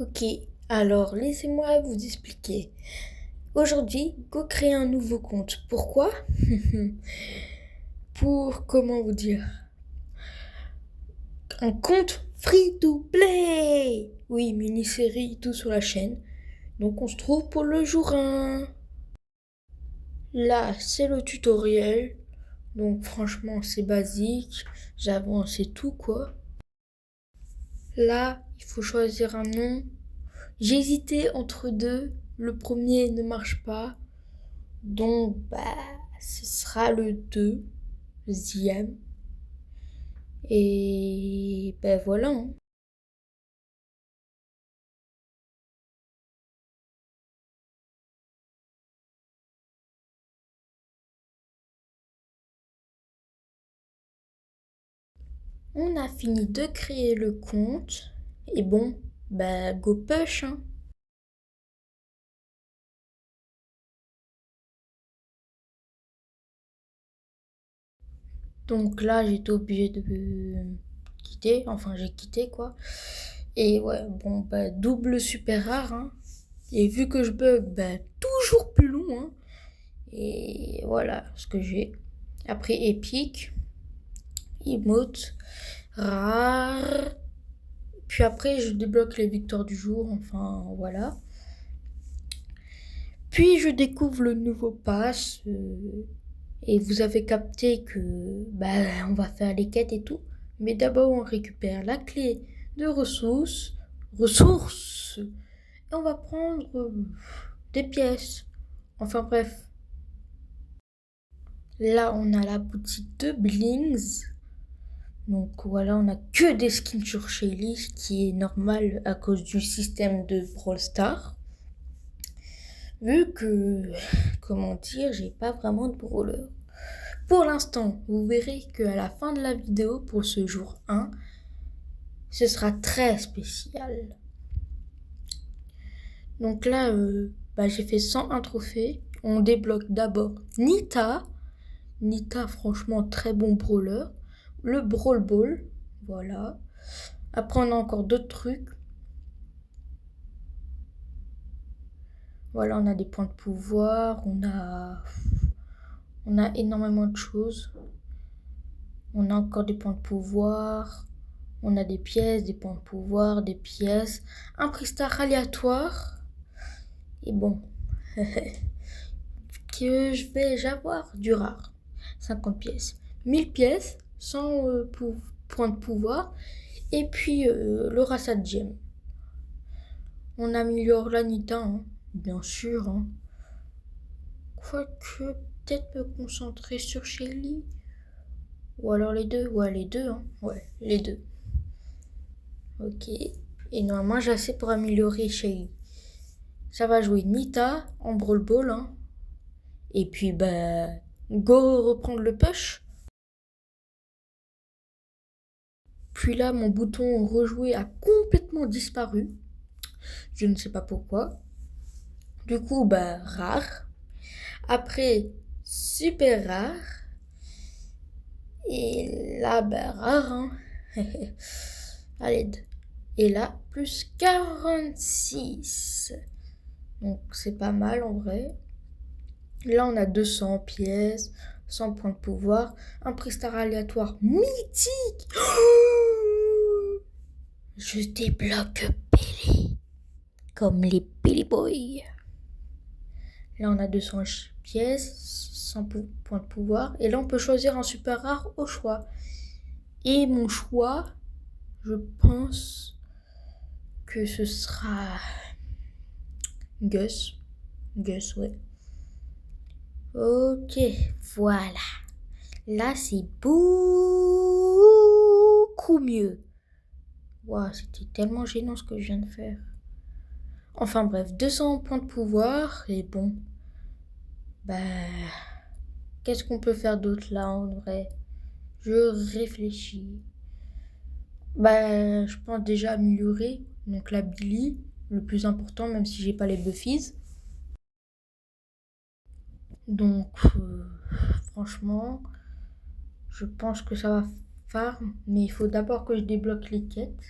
Ok, alors laissez-moi vous expliquer. Aujourd'hui, go créer un nouveau compte. Pourquoi? Pour, comment vous dire, un compte free to play. Oui, mini-série, tout sur la chaîne. Donc on se trouve pour le jour 1. Là, c'est le tutoriel. Donc franchement, c'est basique. J'avance et tout quoi. Là, il faut choisir un nom. J'ai hésité entre deux. Le premier ne marche pas. Donc, ce sera le deuxième. Et voilà, hein. On a fini de créer le compte. Et bon, go push, hein. Donc là, j'étais obligée de quitter. Enfin, j'ai quitté, quoi. Et ouais, bon, double super rare, hein. Et vu que je bug, toujours plus long, hein. Et voilà ce que j'ai. Après, épique, emote, rare. Puis après, je débloque les victoires du jour, enfin voilà. Puis je découvre le nouveau pass. Et vous avez capté que on va faire les quêtes et tout. Mais d'abord, on récupère la clé de ressources. Ressources. Et on va prendre des pièces. Enfin bref. Là, on a la boutique de Blings. Donc voilà, on a que des skins sur Shelly, ce qui est normal à cause du système de Brawl Stars. Vu que, comment dire, j'ai pas vraiment de brawler. Pour l'instant, vous verrez qu'à la fin de la vidéo, pour ce jour 1, ce sera très spécial. Donc là, j'ai fait 101 trophées. On débloque d'abord Nita. Nita, franchement, très bon brawler. Le Brawl Ball, voilà. Après, on a encore d'autres trucs. Voilà, on a des points de pouvoir, on a énormément de choses. On a encore des points de pouvoir. On a des pièces, des points de pouvoir, des pièces. Un prix star aléatoire. Et bon, que je vais avoir du rare. 50 pièces. 1000 pièces, 100 points de pouvoir. Et puis le rachat de gemme. On améliore l'Anita, hein, bien sûr. Hein. Quoique, peut-être me concentrer sur Shelly. Ou alors les deux. Ouais, les deux, hein. Ouais, les deux. Ok. Et normalement, j'ai assez pour améliorer Shelly. Ça va jouer Nita en Brawl Ball, hein. Et puis, go reprendre le push. Puis là, mon bouton rejouer a complètement disparu. Je ne sais pas pourquoi. Du coup, rare. Après, super rare. Et là, rare, hein. À l'aide. Et là, plus 46. Donc, c'est pas mal en vrai. Là, on a 200 pièces, 100 points de pouvoir, un prix star aléatoire mythique. Je débloque Billy, comme les Billy Boys. Là, on a 200 pièces, 100 points de pouvoir. Et là, on peut choisir un super rare au choix. Et mon choix, je pense que ce sera Gus. Gus, ouais. Ok, voilà. Là, c'est beaucoup mieux. Waouh, c'était tellement gênant ce que je viens de faire. Enfin bref, 200 points de pouvoir. Et bon, bah, qu'est-ce qu'on peut faire d'autre là en vrai? Je réfléchis. Je pense déjà améliorer. Donc la Billy, le plus important, même si j'ai pas les buffies. Donc, franchement, je pense que ça va faire. Mais il faut d'abord que je débloque les quêtes.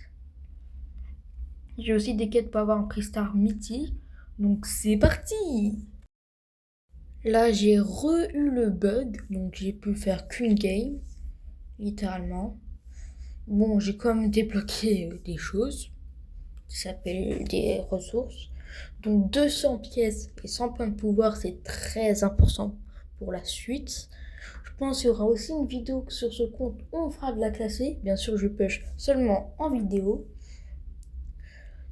J'ai aussi des quêtes pour avoir un Crystal mythique. Donc c'est parti! Là, j'ai eu le bug, donc j'ai pu faire qu'une game, littéralement. Bon, j'ai quand même débloqué des choses qui s'appellent des ressources. Donc 200 pièces et 100 points de pouvoir, c'est très important pour la suite. Je pense qu'il y aura aussi une vidéo sur ce compte où on fera de la classée. Bien sûr, je pêche seulement en vidéo.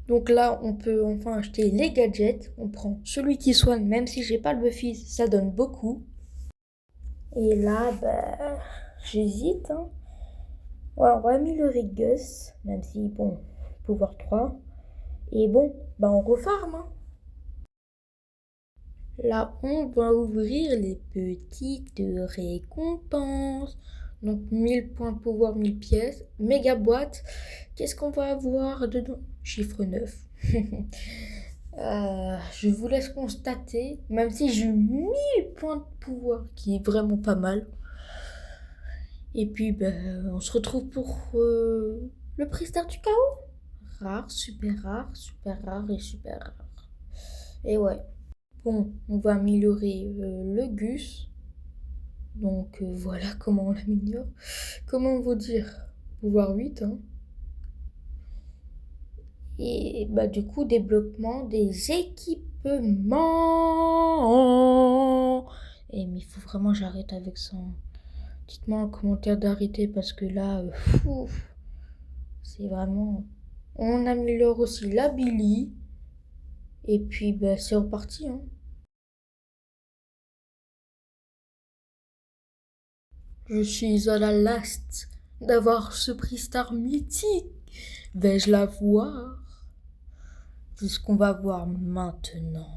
Donc là, on peut enfin acheter les gadgets. On prend celui qui soigne, même si j'ai pas le Buffy, ça donne beaucoup. Et là, j'hésite. Hein. Ouais, on va améliorer Gus, même si, bon, pouvoir 3. Et bon, on refarme. Hein. Là, on va ouvrir les petites récompenses. Donc 1000 points de pouvoir, 1000 pièces. Méga boîte. Qu'est-ce qu'on va avoir dedans? Chiffre 9. Je vous laisse constater, même si j'ai eu 1000 points de pouvoir, qui est vraiment pas mal. Et puis, on se retrouve pour le prix Star du chaos. Rare, super rare, super rare et super rare. Et ouais. Bon, on va améliorer le Gus. Donc voilà comment on l'améliore. Comment vous dire? Pouvoir 8, hein. Et du coup, développement des équipements. Et mais il faut vraiment que j'arrête avec ça. Dites-moi en commentaire d'arrêter parce que là, c'est vraiment... On améliore aussi la Billy. Et puis, c'est reparti, hein. Je suis à la last d'avoir ce prix Star mythique. Vais-je la voir? C'est ce qu'on va voir maintenant.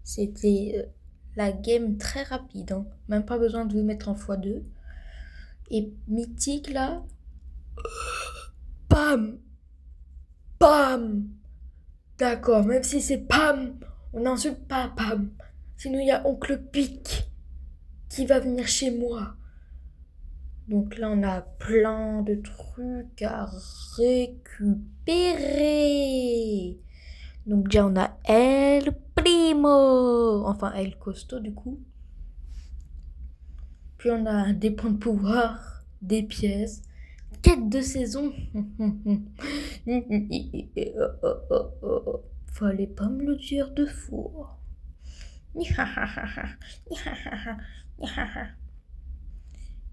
C'était la game très rapide, hein. Même pas besoin de vous mettre en x2. Et mythique là, pam, pam. D'accord, même si c'est pam, on n'insulte pas pam. Sinon il y a oncle Pic qui va venir chez moi. Donc là on a plein de trucs à récupérer. Donc déjà on a El Primo, enfin El Costo du coup. Puis on a des points de pouvoir, des pièces, quête de saison. Fallait pas me le dire deux fois.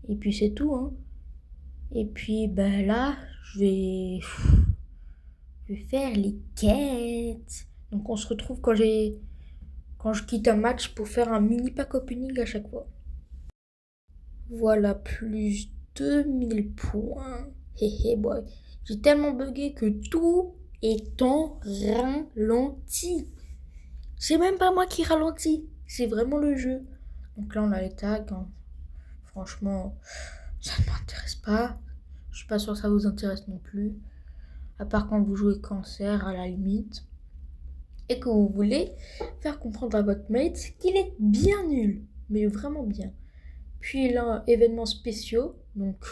Et puis c'est tout, hein. Et puis là, je vais faire les quêtes. Donc on se retrouve quand je quitte un match pour faire un mini pack opening à chaque fois. Voilà, plus 2000 points. Hé boy. J'ai tellement bugué que tout est en ralenti. C'est même pas moi qui ralentis, c'est vraiment le jeu. Donc là, on a les tags. Hein. Franchement, ça ne m'intéresse pas. Je suis pas sûre que ça vous intéresse non plus. À part quand vous jouez cancer, à la limite. Et que vous voulez faire comprendre à votre mate qu'il est bien nul. Mais vraiment bien. Puis là, événements spéciaux. Donc,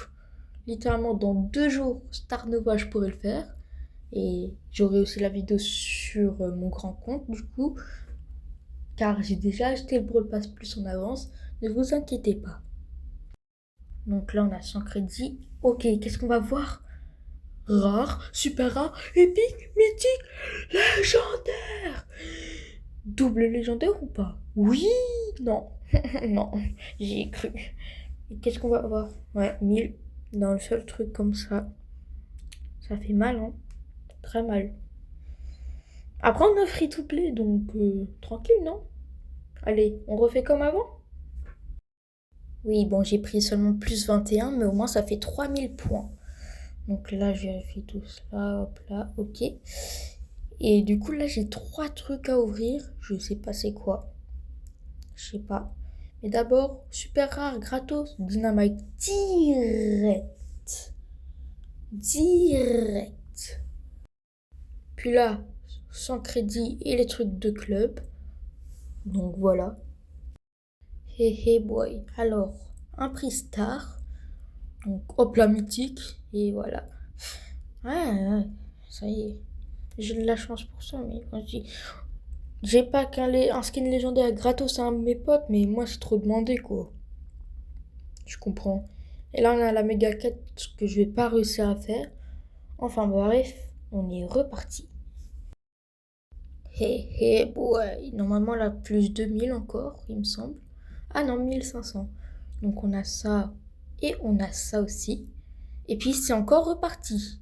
littéralement, dans 2 jours, Star Nova, je pourrais le faire. Et j'aurai aussi la vidéo sur mon grand compte, du coup. Car j'ai déjà acheté le Brawl Pass Plus en avance. Ne vous inquiétez pas. Donc là, on a 100 crédits. Ok, qu'est-ce qu'on va voir? Rare, super rare, épique, mythique, légendaire. Double légendaire ou pas? Oui, non, non, j'y ai cru. Et qu'est-ce qu'on va avoir? Ouais, 1000 dans le seul truc comme ça. Ça fait mal, hein. Très mal. Après, on a free to play, donc tranquille, non? Allez, on refait comme avant? Oui, bon, j'ai pris seulement plus 21, mais au moins ça fait 3000 points. Donc là, je vérifie tout cela, hop là, ok. Et du coup, là, j'ai 3 trucs à ouvrir. Je sais pas c'est quoi. Je sais pas. Mais d'abord, super rare, gratos, dynamite direct. Direct. Puis là, sans crédit et les trucs de club. Donc voilà. Hey hey boy. Alors, un prix star. Donc hop la mythique. Et voilà. Ouais, ça y est. J'ai de la chance pour ça, mais vas-y. J'ai pas un skin légendaire gratos à un de mes potes, mais moi c'est trop demandé quoi. Je comprends. Et là on a la méga quête que je vais pas réussir à faire. Enfin bref, on est reparti. Hey hey boy. Normalement la plus 2000 encore, il me semble. Ah non, 1500. Donc on a ça et on a ça aussi. Et puis c'est encore reparti.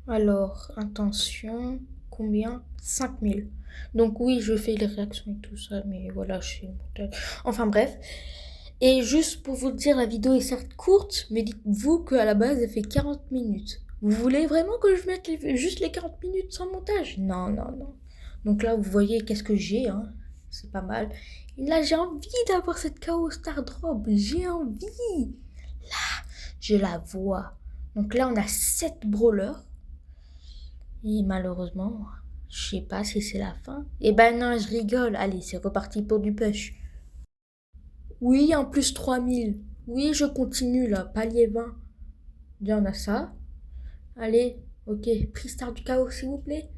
Alors, intention, combien? 5000. Donc oui, je fais les réactions et tout ça, mais voilà, je suis une montage. Enfin bref. Et juste pour vous dire, la vidéo est certes courte, mais dites-vous qu'à la base, elle fait 40 minutes. Vous voulez vraiment que je mette juste les 40 minutes sans montage? Non, non, non. Donc là, vous voyez qu'est-ce que j'ai, hein. C'est pas mal. Et là, j'ai envie d'avoir cette KO Star Drop. J'ai envie. Là, je la vois. Donc là, on a 7 brawlers. Et malheureusement, je sais pas si c'est la fin. Eh ben non, je rigole. Allez, c'est reparti pour du push. Oui, en plus 3000. Oui, je continue là, palier 20. Bien, on a ça. Allez, ok. Prix star du chaos, s'il vous plaît.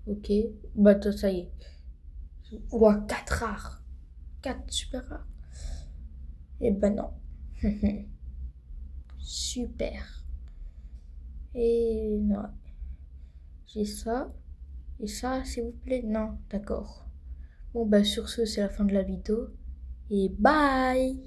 Ok. Bah, ça y est. Ouah, 4 rares. 4 super rares. Eh ben non. Super. Et non. J'ai ça. Et ça, s'il vous plaît. Non, d'accord. Bon, bah, sur ce, c'est la fin de la vidéo. Et bye!